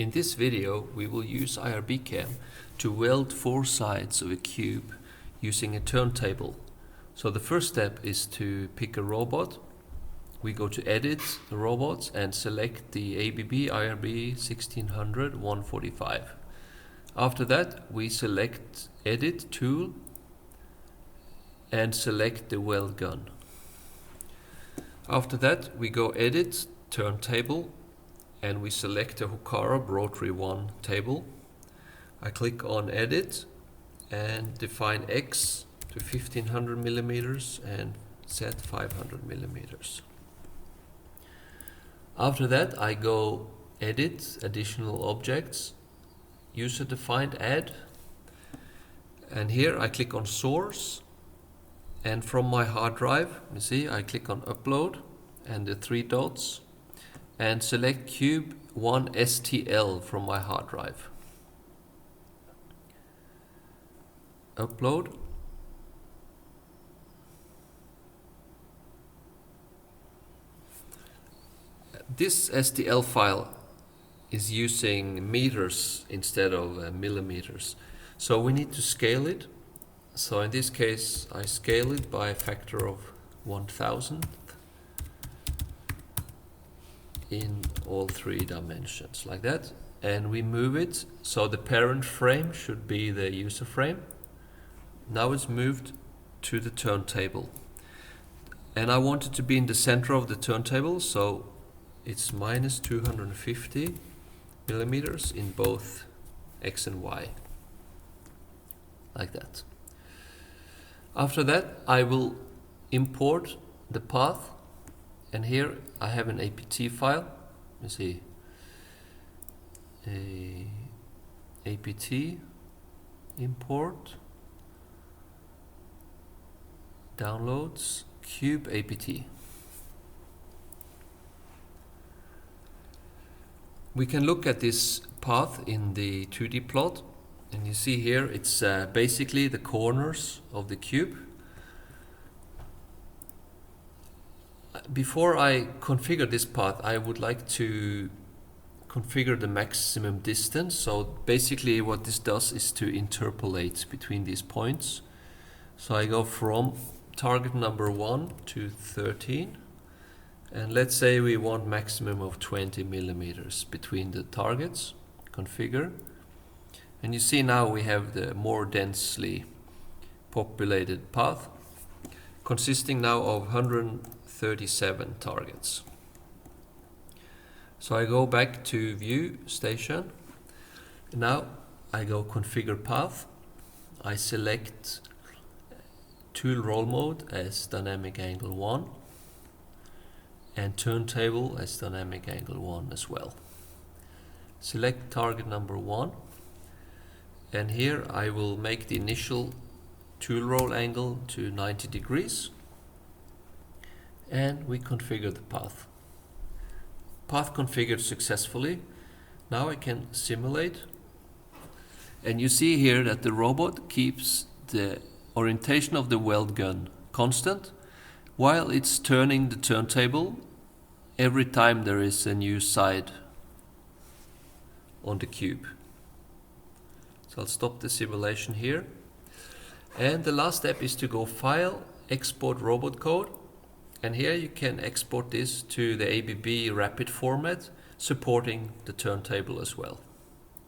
In this video, we will use IRBCAM to weld 4 sides of a cube using a turntable. So the first step is to pick a robot. We go to Edit the robots and select the ABB IRB 1600 145. After that, we select Edit Tool and select the weld gun. After that, we go Edit Turntable and we select the Hokara Rotary 1 table. I click on Edit and define X to 1500 millimeters and Z 500 millimeters. After that, I go Edit Additional Objects, User Defined Add, and here I click on Source, and from my hard drive, you see, I click on Upload and the 3 dots and select Cube 1 STL from my hard drive. Upload. This STL file is using meters instead of millimeters, so we need to scale it. So in this case, I scale it by a factor of 1000 in all 3 dimensions, like that. And we move it, so the parent frame should be the user frame. Now it's moved to the turntable. And I want it to be in the center of the turntable, so it's minus 250 millimeters in both X and Y, like that. After that, I will import the path, and here I have an APT file. You see, a APT import downloads cube APT. We can look at this path in the 2D plot, and you see here it's basically the corners of the cube. Before I configure this path, I would like to configure the maximum distance. So basically what this does is to interpolate between these points. So I go from target number 1 to 13. And let's say we want maximum of 20 millimeters between the targets. Configure. And you see now we have the more densely populated path, consisting now of 137 targets. So I go back to View Station. Now I go Configure Path. I select Tool Roll Mode as Dynamic Angle 1 and Turntable as Dynamic Angle 1 as well. Select target number 1, and here I will make the initial tool roll angle to 90 degrees, and we configure the path. Path configured successfully. Now I can simulate, and you see here that the robot keeps the orientation of the weld gun constant while it's turning the turntable every time there is a new side on the cube. So I'll stop the simulation here. And the last step is to go File, Export Robot Code. And here you can export this to the ABB Rapid format, supporting the turntable as well.